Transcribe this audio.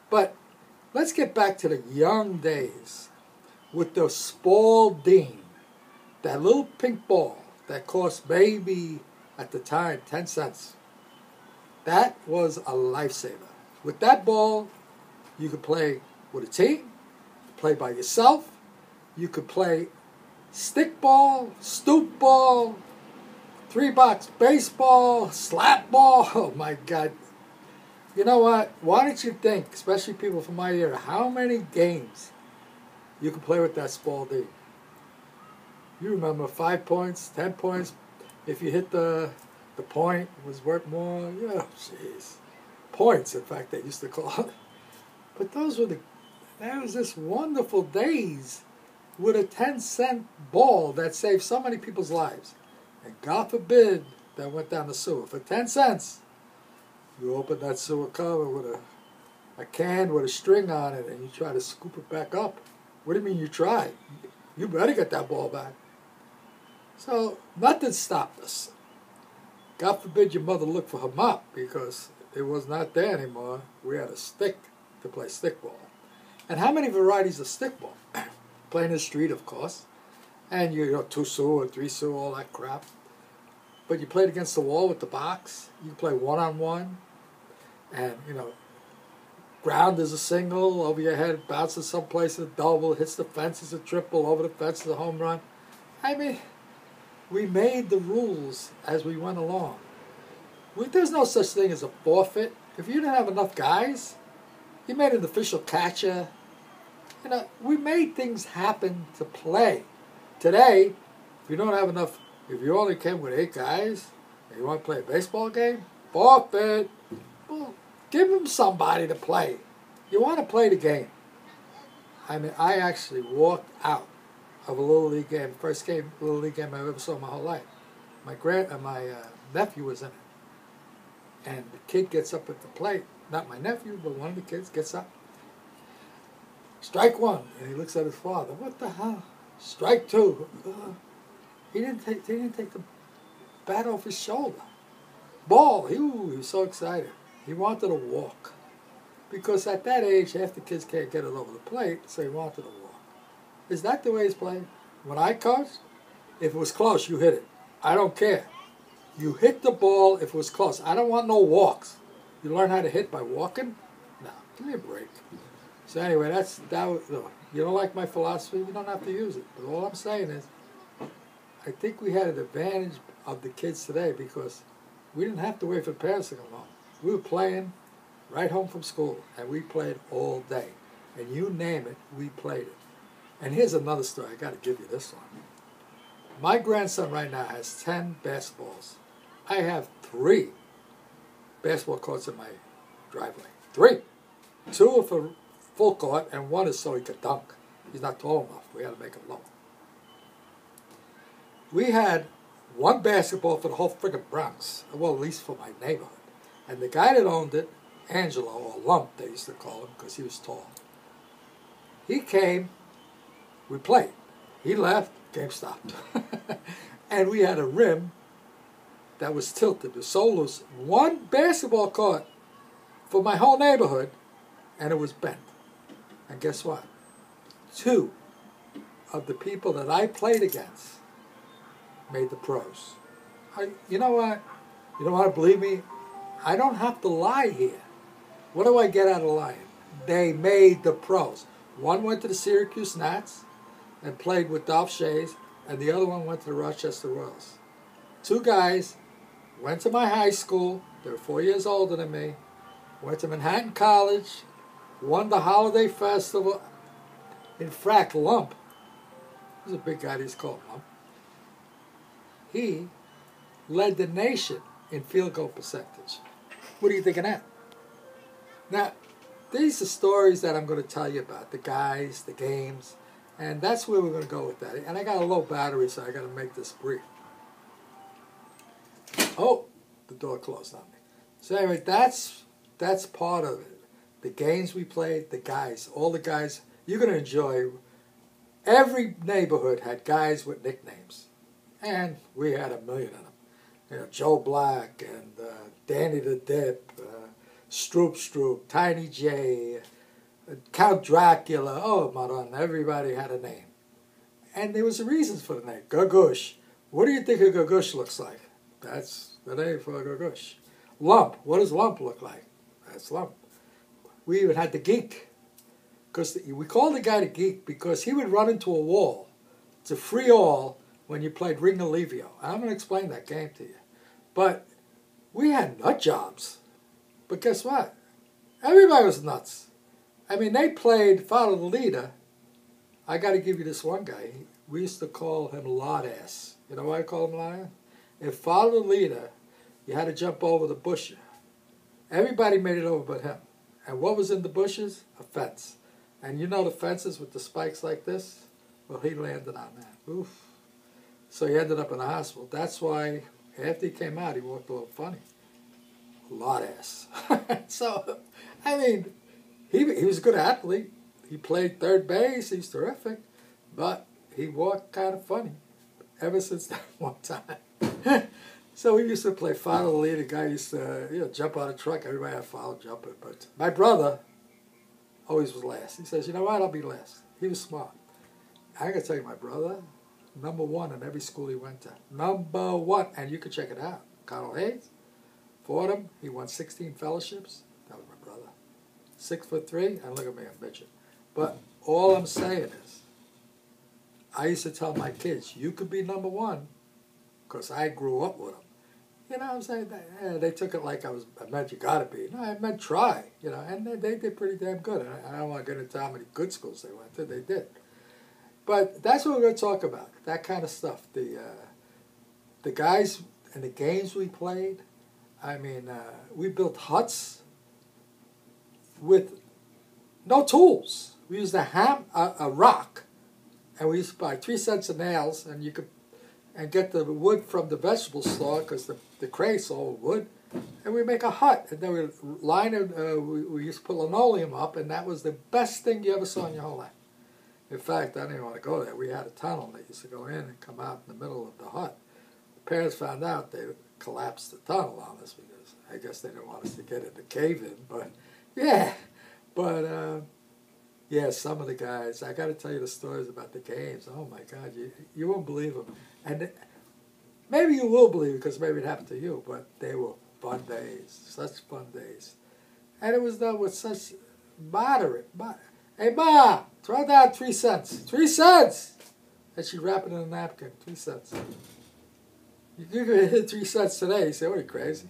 But let's get back to the young days with the Spalding, that little pink ball that cost maybe at the time 10 cents. That was a lifesaver. With that ball, you could play with a team, play by yourself, you could play stick ball, stoop ball, 3-box baseball, slap ball. Oh my God. You know what? Why don't you think, especially people from my era, how many games you could play with that Spalding? You remember 5 points, 10 points. If you hit the point, it was worth more. Yeah, jeez. Points, in fact, they used to call it. But that was just wonderful days with a 10-cent ball that saved so many people's lives. And God forbid that went down the sewer. For 10 cents, you open that sewer cover with a can with a string on it and you try to scoop it back up. What do you mean you try? You better get that ball back. So nothing stopped us. God forbid your mother looked for her mop because it was not there anymore. We had a stick to play stickball. And how many varieties of stickball? Play in the street, of course. And you know, 2 sous or 3 sous, all that crap. But you played against the wall with the box. You play one-on-one. And, you know, ground is a single, over your head, bounces someplace, a double, hits the fence is a triple, over the fence is a home run. I mean, we made the rules as we went along. There's no such thing as a forfeit. If you didn't have enough guys, you made an official catcher. You know, we made things happen to play. Today, if you don't have enough, if you only came with 8 guys and you want to play a baseball game, forfeit. Well, give them somebody to play. You want to play the game. I mean, I actually walked out of a Little League game, first Little League game I ever saw in my whole life. My nephew was in it. And the kid gets up at the plate. Not my nephew, but one of the kids gets up. Strike 1. And he looks at his father. What the hell? Strike 2. He didn't take the bat off his shoulder. Ball. He was so excited. He wanted to walk. Because at that age, half the kids can't get it over the plate, so he wanted to walk. Is that the way it's played? When I coached, if it was close, you hit it. I don't care. You hit the ball if it was close. I don't want no walks. You learn how to hit by walking? No, give me a break. So anyway, you don't like my philosophy? You don't have to use it. But all I'm saying is, I think we had an advantage of the kids today because we didn't have to wait for parents to come home. We were playing right home from school, and we played all day. And you name it, we played it. And here's another story. I got to give you this one. My grandson right now has 10 basketballs. I have 3 basketball courts in my driveway. 3. 2 are for full court, and 1 is so he could dunk. He's not tall enough. We had to make him low. We had 1 basketball for the whole friggin' Bronx. Well, at least for my neighborhood. And the guy that owned it, Angelo, or Lump, they used to call him because he was tall. He came, we played. He left, game stopped. And we had a rim that was tilted. The sole was 1 basketball court for my whole neighborhood, and it was bent. And guess what? 2 of the people that I played against made the pros. You know what? You don't want to believe me? I don't have to lie here. What do I get out of lying? They made the pros. 1 went to the Syracuse Gnats and played with Dolph Schayes, and the other one went to the Rochester Royals. 2 guys went to my high school. They were 4 years older than me. Went to Manhattan College, won the Holiday Festival. In fact, Lump, he was a big guy, he's called Lump. He led the nation in field goal percentage. What do you think of that? Now, these are stories that I'm going to tell you about, the guys, the games, and that's where we're going to go with that. And I got a low battery, so I got to make this brief. Oh, the door closed on me. So anyway, that's part of it. The games we played, the guys, all the guys, you're going to enjoy. Every neighborhood had guys with nicknames, and we had a million of them. You know, Joe Black and Danny the Dip, Stroop, Tiny J, Count Dracula. Oh, Maran, everybody had a name. And there was reasons for the name. Gagush. What do you think a Gagush looks like? That's the name for a Gagush. Lump. What does Lump look like? That's Lump. We even had the Geek. Because we called the guy the Geek because he would run into a wall. It's a free all when you played Ring Alivio. I'm going to explain that game to you. But we had nut jobs. But guess what? Everybody was nuts. I mean, they played Follow the Leader. I got to give you this one guy. We used to call him Lot Ass. You know why I call him Lot Ass? If Follow the Leader, you had to jump over the bush. Everybody made it over but him. And what was in the bushes? A fence. And you know the fences with the spikes like this? Well, he landed on that. Oof. So he ended up in the hospital. That's why after he came out, he walked a little funny. Lot Ass. So, I mean, he was a good athlete. He played third base. He's terrific. But he walked kind of funny ever since that one time. So we used to play Follow the Leader. The guy used to jump on a truck. Everybody had to follow jumping. But my brother always was last. He says, you know what, I'll be last. He was smart. I got to tell you, my brother, #1 in every school he went to. #1. And you can check it out. Connell Hayes, Fordham, he won 16 fellowships. That was my brother. 6'3", and look at me, I'm bitching. But all I'm saying is, I used to tell my kids, you could be #1, because I grew up with them. You know what I'm saying? They took it like I meant you got to be. No, I meant try, and they did pretty damn good. And I don't want to get into how many good schools they went to. They did. But that's what we're going to talk about, that kind of stuff. The guys and the games we played, I mean, we built huts with no tools. We used a rock, and we used to buy 3 cents of nails, and you could get the wood from the vegetable store because the crate's all wood, and we make a hut, and then we line it. We used to put linoleum up, and that was the best thing you ever saw in your whole life. In fact, I didn't even want to go there. We had a tunnel that used to go in and come out in the middle of the hut. The parents found out, they collapsed the tunnel on us because I guess they didn't want us to get in the cave-in. But yeah, yeah, some of the guys, I got to tell you the stories about the games. Oh my God, you won't believe them. And maybe you will believe it because maybe it happened to you, but they were fun days, such fun days. And it was done with such moderate. Hey, Ma, throw down 3 cents. 3 cents! And she'd wrap it in a napkin, 3 cents. You could hit 3 cents today. You say, what are you, crazy?